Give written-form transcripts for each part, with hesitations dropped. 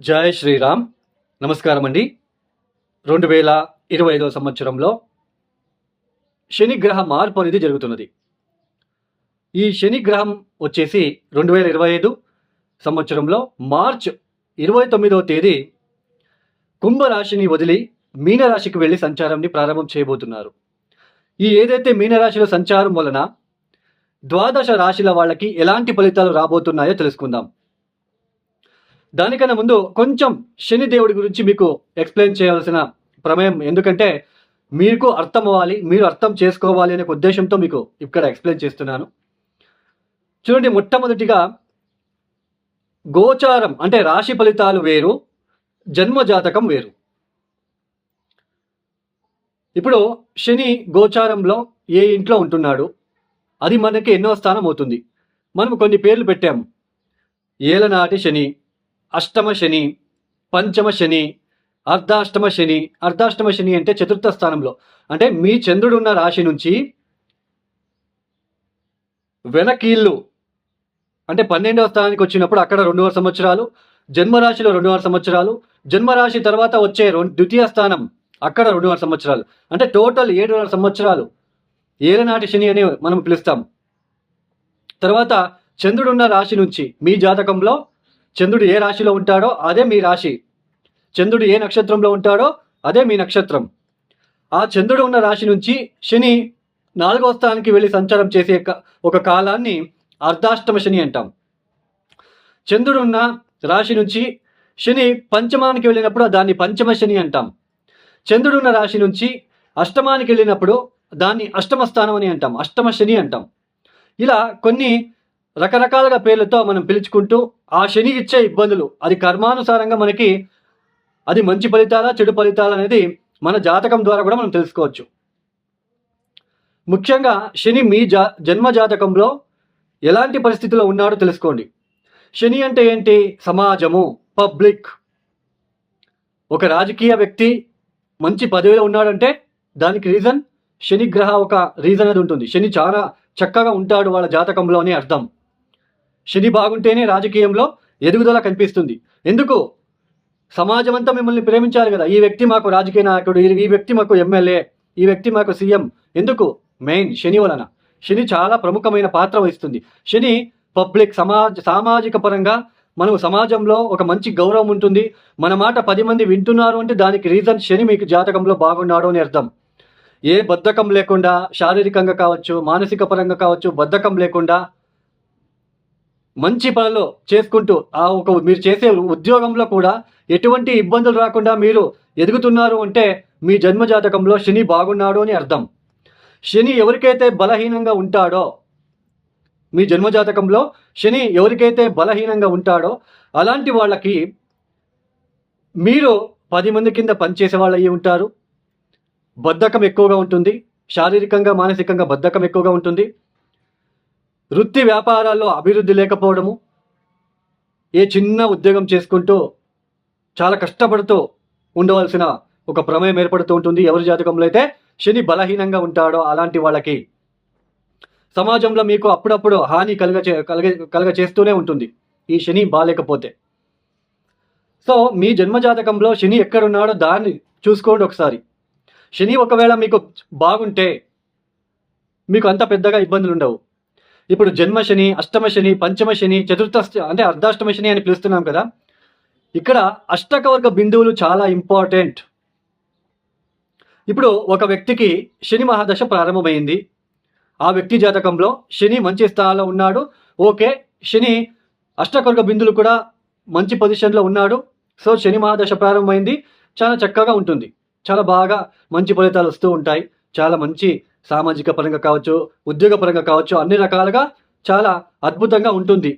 జై శ్రీరామ్. నమస్కారం అండి. 2025 సంవత్సరంలో శనిగ్రహ మార్పు అనేది జరుగుతున్నది. ఈ శనిగ్రహం వచ్చేసి 2025 సంవత్సరంలో మార్చ్ 29వ తేదీ కుంభరాశిని వదిలి మీనరాశికి వెళ్ళి సంచారంని ప్రారంభం చేయబోతున్నారు. ఈ ఏదైతే మీనరాశిలో సంచారం వలన ద్వాదశ రాశుల వాళ్ళకి ఎలాంటి ఫలితాలు రాబోతున్నాయో తెలుసుకుందాం. దానికన్నా ముందు కొంచెం శని దేవుడి గురించి మీకు ఎక్స్ప్లెయిన్ చేయాల్సిన ప్రమేయం, ఎందుకంటే మీకు అర్థం అవ్వాలి, మీరు అర్థం చేసుకోవాలి అనే ఉద్దేశంతో మీకు ఇక్కడ ఎక్స్ప్లెయిన్ చేస్తున్నాను. చూడండి, మొట్టమొదటిగా గోచారం అంటే రాశి ఫలితాలు వేరు, జన్మజాతకం వేరు. ఇప్పుడు శని గోచారంలో ఏ ఇంట్లో ఉంటున్నాడు, అది మనకి ఎన్నో స్థానం అవుతుంది. మనం కొన్ని పేర్లు పెట్టాము: ఏలనాటి శని, అష్టమ శని, పంచమ శని, అర్ధాష్టమ శని. అర్ధాష్టమ శని అంటే చతుర్థ స్థానంలో, అంటే మీ చంద్రుడు ఉన్న రాశి నుంచి వెనకీళ్ళు అంటే 12వ స్థానానికి వచ్చినప్పుడు అక్కడ 2.5 సంవత్సరాలు, జన్మరాశిలో 2.5 సంవత్సరాలు, జన్మరాశి తర్వాత వచ్చే ద్వితీయ స్థానం అక్కడ 2.5 సంవత్సరాలు, అంటే టోటల్ 7.5 సంవత్సరాలు ఏలనాటి శని అని మనం పిలుస్తాం. తర్వాత చంద్రుడున్న రాశి నుంచి మీ జాతకంలో చంద్రుడు ఏ రాశిలో ఉంటాడో అదే మీ రాశి, చంద్రుడు ఏ నక్షత్రంలో ఉంటాడో అదే మీ నక్షత్రం. ఆ చంద్రుడు ఉన్న రాశి నుంచి శని 4వ స్థానానికి వెళ్ళి సంచారం చేసే ఒక కాలాన్ని అర్ధాష్టమ శని అంటాం. చంద్రుడు ఉన్న రాశి నుంచి శని పంచమానికి వెళ్ళినప్పుడు దాన్ని పంచమ శని అంటాం. చంద్రుడు ఉన్న రాశి నుంచి అష్టమానికి వెళ్ళినప్పుడు దాన్ని అష్టమ స్థానం అని అంటాం, అష్టమ శని అంటాం. ఇలా కొన్ని రకరకాలుగా పేర్లతో మనం పిలుచుకుంటూ ఆ శని ఇచ్చే ఇబ్బందులు, అది కర్మానుసారంగా మనకి అది మంచి ఫలితాలా చెడు ఫలితాలు అనేది మన జాతకం ద్వారా కూడా మనం తెలుసుకోవచ్చు. ముఖ్యంగా శని మీ జన్మ జాతకంలో ఎలాంటి పరిస్థితిలో ఉన్నాడో తెలుసుకోండి. శని అంటే ఏంటి? సమాజము, పబ్లిక్. ఒక రాజకీయ వ్యక్తి మంచి పదవిలో ఉన్నాడంటే దానికి రీజన్ శని గ్రహ ఒక రీజన్ అది ఉంటుంది. శని చాలా చక్కగా ఉంటాడు వాళ్ళ జాతకంలో అని అర్థం. శని బాగుంటేనే రాజకీయంలో ఎదుగుదల కనిపిస్తుంది. ఎందుకు? సమాజం అంతా మిమ్మల్ని ప్రేమించాలి కదా. ఈ వ్యక్తి మాకు రాజకీయ నాయకుడు, ఈ వ్యక్తి మాకు ఎమ్మెల్యే, ఈ వ్యక్తి మాకు సీఎం. ఎందుకు? మెయిన్ శని వలన. శని చాలా ప్రముఖమైన పాత్ర వహిస్తుంది. శని పబ్లిక్, సామాజిక పరంగా మనం సమాజంలో ఒక మంచి గౌరవం ఉంటుంది. మన మాట 10 మంది వింటున్నారు అంటే దానికి రీజన్ శని మీకు జాతకంలో బాగున్నాడు అని అర్థం. ఏ బద్ధకం లేకుండా, శారీరకంగా కావచ్చు, మానసిక పరంగా కావచ్చు, బద్ధకం లేకుండా మంచి పనులు చేసుకుంటూ మీరు చేసే ఉద్యోగంలో కూడా ఎటువంటి ఇబ్బందులు రాకుండా మీరు ఎదుగుతున్నారు అంటే మీ జన్మజాతకంలో శని బాగున్నాడు అని అర్థం. శని ఎవరికైతే బలహీనంగా ఉంటాడో, మీ జన్మజాతకంలో శని ఎవరికైతే బలహీనంగా ఉంటాడో అలాంటి వాళ్ళకి మీరు 10 మంది కింద పనిచేసే వాళ్ళు అయ్యి ఉంటారు. బద్ధకం ఎక్కువగా ఉంటుంది, శారీరకంగా మానసికంగా బద్ధకం ఎక్కువగా ఉంటుంది. వృత్తి వ్యాపారాల్లో అభివృద్ధి లేకపోవడము, ఏ చిన్న ఉద్యోగం చేసుకుంటూ చాలా కష్టపడుతూ ఉండవలసిన ఒక ప్రమేయం ఏర్పడుతూ ఉంటుంది. ఎవరి జాతకంలో అయితే శని బలహీనంగా ఉంటాడో అలాంటి వాళ్ళకి సమాజంలో మీకు అప్పుడప్పుడు హాని కలగ చేస్తూనే ఉంటుంది ఈ శని బాలేకపోతే. సో మీ జన్మజాతకంలో శని ఎక్కడున్నాడో దాన్ని చూసుకోండి ఒకసారి. శని ఒకవేళ మీకు బాగుంటే మీకు అంత పెద్దగా ఇబ్బందులు ఉండవు. ఇప్పుడు జన్మ శని, అష్టమ శని, పంచమ శని, చతుర్థ అంటే అర్ధాష్టమ శని అని పిలుస్తున్నాం కదా. ఇక్కడ అష్టకవర్గ బిందువులు చాలా ఇంపార్టెంట్. ఇప్పుడు ఒక వ్యక్తికి శని మహాదశ ప్రారంభమైంది, ఆ వ్యక్తి జాతకంలో శని మంచి స్థానంలో ఉన్నాడు, ఓకే. శని అష్టకవర్గ బిందువులు కూడా మంచి పొజిషన్లో ఉన్నాడు. సో శని మహాదశ ప్రారంభమైంది, చాలా చక్కగా ఉంటుంది, చాలా బాగా మంచి ఫలితాలు వస్తూ ఉంటాయి. చాలా మంచి సామాజిక పరంగా కావచ్చు, ఉద్యోగ పరంగా కావచ్చు, అన్ని రకాలుగా చాలా అద్భుతంగా ఉంటుంది.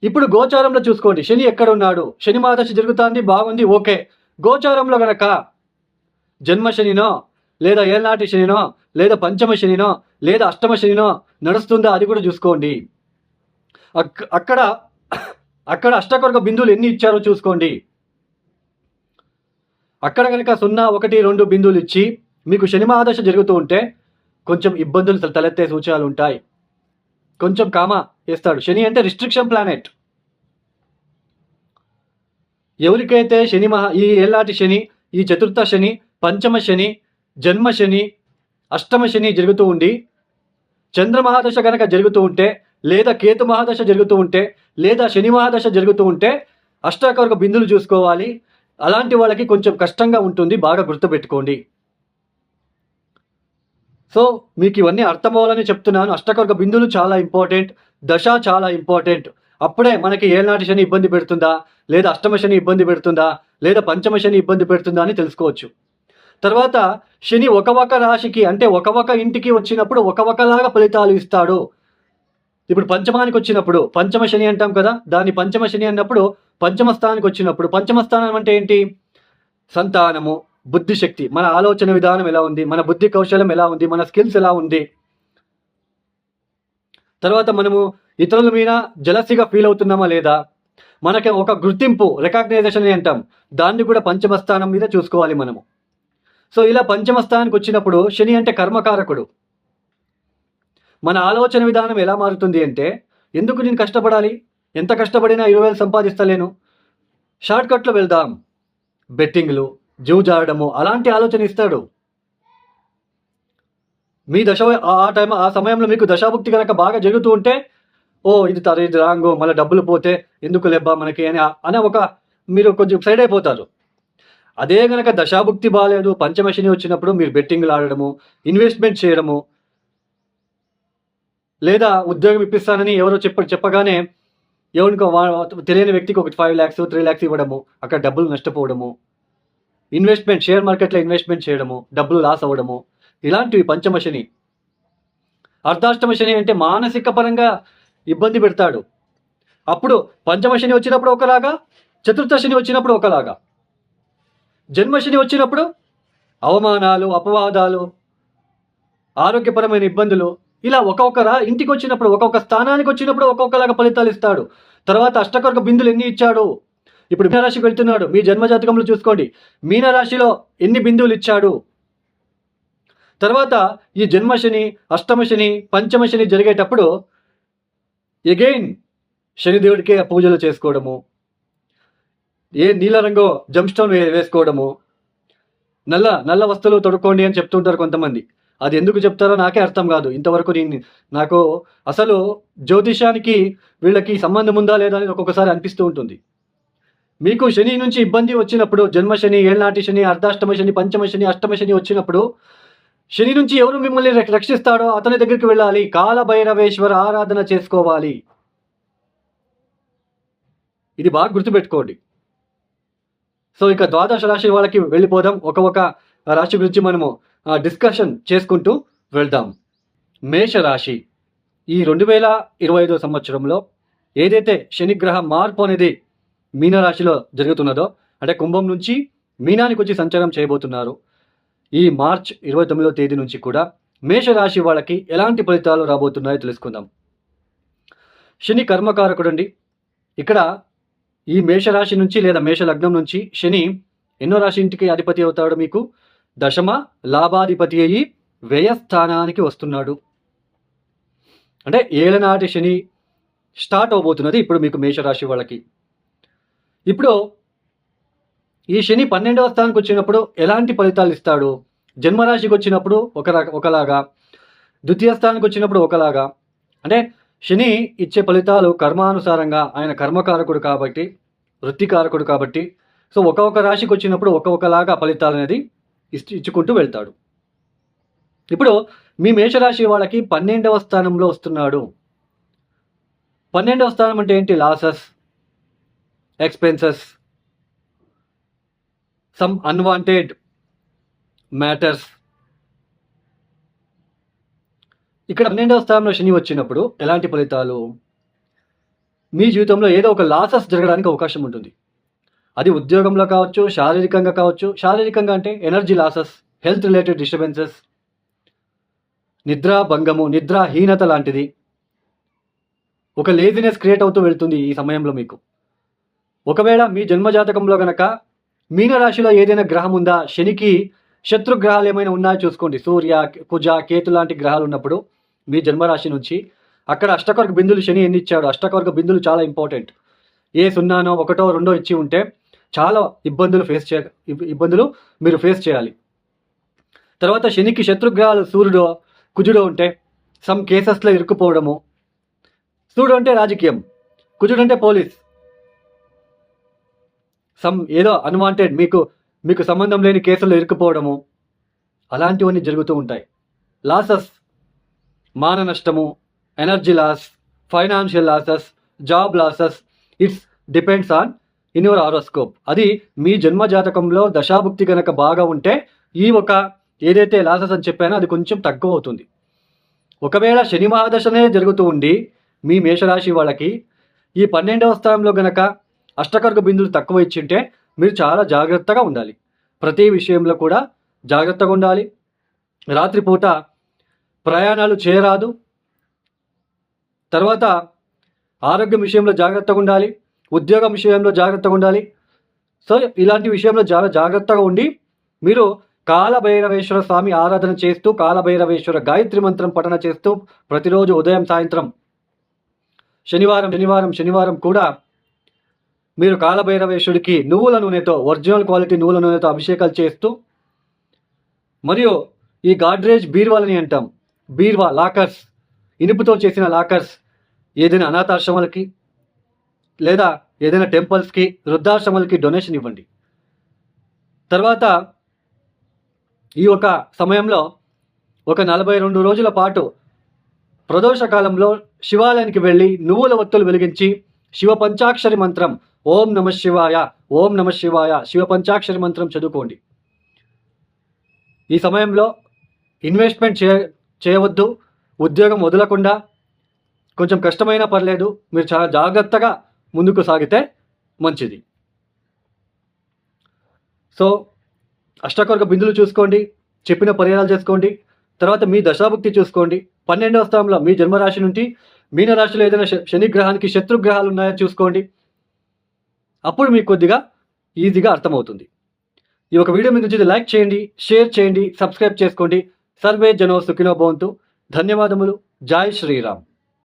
ఇప్పుడు గోచారంలో చూసుకోండి, శని ఎక్కడ ఉన్నాడు? శని మహాదశ జరుగుతుంది, బాగుంది, ఓకే. గోచారంలో గనక జన్మ శనినో లేదా ఏలనాటి శనినో లేదా పంచమ శనినో లేదా అష్టమ శనినో నడుస్తుందా అది కూడా చూసుకోండి. అక్కడ అష్టకవర్గ బిందువులు ఎన్ని ఇచ్చారో చూసుకోండి. అక్కడ కనుక 0, 1, 2 బిందువులు ఇచ్చి మీకు శని మహాదశ జరుగుతూ ఉంటే కొంచెం ఇబ్బందులు తలెత్తే సూచనలు ఉంటాయి. కొంచెం కామా వేస్తాడు. శని అంటే రిస్ట్రిక్షన్ ప్లానెట్. ఎవరికైతే ఈ ఏళ్ళనాటి శని, ఈ చతుర్థ శని, పంచమ శని, జన్మ శని, అష్టమ శని జరుగుతూ ఉండి చంద్ర మహాదశ కనుక జరుగుతూ ఉంటే, లేదా కేతు మహాదశ జరుగుతూ ఉంటే, లేదా శని మహాదశ జరుగుతూ ఉంటే అష్టాకర్క బిందులు చూసుకోవాలి. అలాంటి వాళ్ళకి కొంచెం కష్టంగా ఉంటుంది, బాగా గుర్తుపెట్టుకోండి. సో మీకు ఇవన్నీ అర్థమవ్వాలని చెప్తున్నాను. అష్టకర్క బిందులు చాలా ఇంపార్టెంట్, దశ చాలా ఇంపార్టెంట్. అప్పుడే మనకి ఏళ్ళనాటి శని ఇబ్బంది పెడుతుందా, లేదా అష్టమ శని ఇబ్బంది పెడుతుందా, లేదా పంచమ శని ఇబ్బంది పెడుతుందా అని తెలుసుకోవచ్చు. తర్వాత శని ఒక రాశికి అంటే ఒక ఇంటికి వచ్చినప్పుడు ఒకలాగా ఫలితాలు ఇస్తాడు. ఇప్పుడు పంచమానికి వచ్చినప్పుడు పంచమ శని అంటాం కదా, దాన్ని పంచమ శని అన్నప్పుడు పంచమ స్థానానికి వచ్చినప్పుడు, పంచమ స్థానం అంటే ఏంటి? సంతానము, బుద్ధిశక్తి, మన ఆలోచన విధానం ఎలా ఉంది, మన బుద్ధి కౌశలం ఎలా ఉంది, మన స్కిల్స్ ఎలా ఉంది. తర్వాత మనము ఇతరుల మీద జలసిగా ఫీల్ అవుతున్నామా లేదా, మనకి ఒక గుర్తింపు, రికగ్నైజేషన్ అంటాం, దాన్ని కూడా పంచమ స్థానం మీద చూసుకోవాలి మనము. సో ఇలా పంచమ స్థానానికి వచ్చినప్పుడు శని అంటే కర్మకారకుడు. మన ఆలోచన విధానం ఎలా మారుతుంది అంటే, ఎందుకు నేను కష్టపడాలి, ఎంత కష్టపడినా 20,000 సంపాదిస్తలేను, షార్ట్కట్లో వెళ్దాం, బెట్టింగ్లు, జూజాడము, అలాంటి ఆలోచన ఇస్తాడు. మీ ఆ సమయంలో మీకు దశాభుక్తి కనుక బాగా జరుగుతూ ఉంటే, ఇది రాంగు, మళ్ళీ డబ్బులు పోతే ఎందుకు లెబ్బా మనకి అనే మీరు కొంచెం సైడ్ అయిపోతారు. అదే కనుక దశాభుక్తి బాగాలేదు, పంచమశని వచ్చినప్పుడు మీరు బెట్టింగ్లు ఆడడము, ఇన్వెస్ట్మెంట్ చేయడము, లేదా ఉద్యోగం ఇప్పిస్తానని ఎవరో చెప్పగానే ఎవరికో తెలియని వ్యక్తికి ఒక 5 lakhs 3 lakhs ఇవ్వడము, అక్కడ డబ్బులు నష్టపోవడము, ఇన్వెస్ట్మెంట్, షేర్ మార్కెట్లో ఇన్వెస్ట్మెంట్ చేయడము, డబ్బులు లాస్ అవ్వడము, ఇలాంటివి పంచమ శని. అర్ధాష్టమ శని అంటే మానసిక పరంగా ఇబ్బంది పెడతాడు. అప్పుడు పంచమ శని వచ్చినప్పుడు ఒకలాగా, చతుర్థ శని వచ్చినప్పుడు ఒకలాగా, జన్మశని వచ్చినప్పుడు అవమానాలు, అపవాదాలు, ఆరోగ్యపరమైన ఇబ్బందులు, ఇలా ఇంటికి వచ్చినప్పుడు, ఒక్కొక్క స్థానానికి వచ్చినప్పుడు ఒక్కొక్కలాగా ఫలితాలు ఇస్తాడు. తర్వాత అష్టకర్క బిందులు ఎన్ని ఇచ్చాడు, ఇప్పుడు మీనరాశికి వెళ్తున్నాడు, మీ జన్మజాతకంలో చూసుకోండి, మీనరాశిలో ఎన్ని బిందువులు ఇచ్చాడు. తర్వాత ఈ జన్మశని, అష్టమ శని, పంచమ శని జరిగేటప్పుడు ఎగైన్ శనిదేవుడికే పూజలు చేసుకోవడము, నీల రంగు జంప్స్టోన్ వేసుకోవడము, నల్ల వస్తువులు తొడుక్కోండి అని చెప్తుంటారు కొంతమంది. అది ఎందుకు చెప్తారో నాకే అర్థం కాదు. ఇంతవరకు నాకు అసలు జ్యోతిషానికి వీళ్ళకి సంబంధం ఉందా లేదా అని ఒక్కొక్కసారి అనిపిస్తూ ఉంటుంది. మీకు శని నుంచి ఇబ్బంది వచ్చినప్పుడు, జన్మశని, ఏళ్ళనాటి శని, అర్ధాష్టమ శని, పంచమ శని, అష్టమ శని వచ్చినప్పుడు శని నుంచి ఎవరు మిమ్మల్ని రక్షిస్తాడో అతని దగ్గరికి వెళ్ళాలి, కాలభైరవేశ్వర ఆరాధన చేసుకోవాలి. ఇది బాగా గుర్తుపెట్టుకోండి. సో ఇక ద్వాదశ రాశి వాళ్ళకి వెళ్ళిపోదాం. ఒక రాశి గురించి మనము డిస్కషన్ చేసుకుంటూ వెళ్దాం. మేషరాశి. ఈ 2025 సంవత్సరంలో ఏదైతే శనిగ్రహ మార్పు అనేది మీనరాశిలో జరుగుతున్నదో, అంటే కుంభం నుంచి మీనానికి వచ్చి సంచారం చేయబోతున్నారు. ఈ మార్చ్ 29వ తేదీ నుంచి కూడా మేషరాశి వాళ్ళకి ఎలాంటి ఫలితాలు రాబోతున్నాయో తెలుసుకుందాం. శని కర్మకారకుడు అండి. ఇక్కడ ఈ మేషరాశి నుంచి లేదా మేష లగ్నం నుంచి శని ఎన్నో రాశి ఇంటికి అధిపతి అవుతాడు, మీకు దశమ లాభాధిపతి అయ్యి వ్యయస్థానానికి వస్తున్నాడు. అంటే ఏళ్ళనాటి శని స్టార్ట్ అవబోతున్నది ఇప్పుడు మీకు మేషరాశి వాళ్ళకి. ఇప్పుడు ఈ శని 12వ స్థానానికి వచ్చినప్పుడు ఎలాంటి ఫలితాలు ఇస్తాడు, జన్మరాశికి వచ్చినప్పుడు ఒకలాగా, ద్వితీయ స్థానానికి వచ్చినప్పుడు ఒకలాగా. అంటే శని ఇచ్చే ఫలితాలు కర్మానుసారంగా, ఆయన కర్మకారకుడు కాబట్టి, వృత్తికారకుడు కాబట్టి, సో ఒక్కొక్క రాశికి వచ్చినప్పుడు ఒక్కొక్కలాగా ఫలితాలు అనేది ఇచ్చుకుంటూ వెళ్తాడు. ఇప్పుడు మీ మేషరాశి వాళ్ళకి 12వ స్థానంలో వస్తున్నాడు. 12వ స్థానం అంటే ఏంటి? Losses, expenses, some unwanted matters. ఇక్కడ 12వ స్థానంలో శని వచ్చినప్పుడు ఎలాంటి ఫలితాలు? మీ జీవితంలో ఏదో ఒక లాసెస్ జరగడానికి అవకాశం ఉంటుంది. అది ఉద్యోగంలో కావచ్చు, శారీరకంగా కావచ్చు. శారీరకంగా అంటే energy losses, health related disturbances, నిద్రాభంగము, నిద్రాహీనత లాంటిది, ఒక లేజినెస్ క్రియేట్ అవుతూ వెళ్తుంది ఈ సమయంలో మీకు. ఒకవేళ మీ జన్మజాతకంలో గనక మీనరాశిలో ఏదైనా గ్రహం ఉందా, శనికి శత్రు గ్రహాలు ఏమైనా ఉన్నాయో చూసుకోండి. సూర్య, కుజ, కేతు లాంటి గ్రహాలు ఉన్నప్పుడు మీ జన్మరాశి నుంచి అక్కడ అష్టకర్క బిందులు శని ఎన్ని ఇచ్చాడు. అష్టకర్క బిందులు చాలా ఇంపార్టెంట్. ఏ 0, 1, 2 ఇచ్చి ఉంటే చాలా ఇబ్బందులు మీరు ఫేస్ చేయాలి. తర్వాత శనికి శత్రుగ్రహాలు సూర్యుడు కుజుడు ఉంటే సమ్ కేసెస్లో ఇరుక్కుపోవడము. సూర్యుడు అంటే రాజకీయం, కుజుడు అంటే పోలీస్. ఏదో అన్వాంటెడ్ మీకు సంబంధం లేని కేసుల్లో ఇరుక్కుపోవడము, అలాంటివన్నీ జరుగుతూ ఉంటాయి. లాసెస్, మాన నష్టము, energy loss, financial losses, job losses, it's depends on in your horoscope. అది మీ జన్మజాతకంలో దశాభుక్తి కనుక బాగా ఉంటే ఈ ఒక ఏదైతే లాసెస్ అని చెప్పానో అది కొంచెం తక్కువ అవుతుంది. ఒకవేళ శని మహాదశనే జరుగుతూ ఉండి మీ మేషరాశి వాళ్ళకి ఈ 12వ స్థానంలో గనక అష్టకర్గ బిందులు తక్కువ ఇచ్చింటే మీరు చాలా జాగ్రత్తగా ఉండాలి. ప్రతి విషయంలో కూడా జాగ్రత్తగా ఉండాలి. రాత్రిపూట ప్రయాణాలు చేయరాదు. తర్వాత ఆరోగ్యం విషయంలో జాగ్రత్తగా ఉండాలి. ఉద్యోగం విషయంలో జాగ్రత్తగా ఉండాలి. సో ఇలాంటి విషయంలో చాలా జాగ్రత్తగా ఉండి మీరు కాలభైరవేశ్వర స్వామి ఆరాధన చేస్తూ, కాలభైరవేశ్వర గాయత్రి మంత్రం పఠన చేస్తూ ప్రతిరోజు ఉదయం సాయంత్రం శనివారం కూడా మీరు కాలభైరవేశ్వరుడికి నువ్వుల నూనెతో, ఒరిజినల్ క్వాలిటీ నువ్వుల నూనెతో అభిషేకాలు చేస్తూ, మరియు ఈ గాడ్రేజ్ బీర్వాలని అంటాం, బీర్వా లాకర్స్, ఇనుపుతో చేసిన లాకర్స్ ఏదైనా అనాథాశ్రమాలకి లేదా ఏదైనా టెంపుల్స్కి, వృద్ధాశ్రమాలకి డొనేషన్ ఇవ్వండి. తర్వాత ఈ ఒక సమయంలో ఒక 42 రోజుల పాటు ప్రదోష కాలంలో శివాలయానికి వెళ్ళి నువ్వుల ఒత్తులు వెలిగించి శివ పంచాక్షరి మంత్రం ఓం నమ శివాయ, ఓం నమ శివాయ, శివ పంచాక్షరి మంత్రం చదువుకోండి. ఈ సమయంలో ఇన్వెస్ట్మెంట్ చేయవద్దు. ఉద్యోగం వదలకుండా, కొంచెం కష్టమైనా పర్లేదు, మీరు చాలా జాగ్రత్తగా ముందుకు సాగితే మంచిది. సో అష్టకర్గ బిందులు చూసుకోండి, చెప్పిన పరిహారాలు చేసుకోండి. తర్వాత మీ దశాభుక్తి చూసుకోండి. 12వ స్థానంలో మీ జన్మరాశి నుండి మీనరాశిలో ఏదైనా శని గ్రహానికి శత్రుగ్రహాలు ఉన్నాయో చూసుకోండి. అప్పుడు మీకు కొద్దిగా ఈజీగా అర్థమవుతుంది. ఈ ఒక వీడియో మీకు నచ్చితే లైక్ చేయండి, షేర్ చేయండి, సబ్స్క్రైబ్ చేసుకోండి. సర్వే జనో సుఖినో భవంతు. ధన్యవాదములు. జై శ్రీరామ్.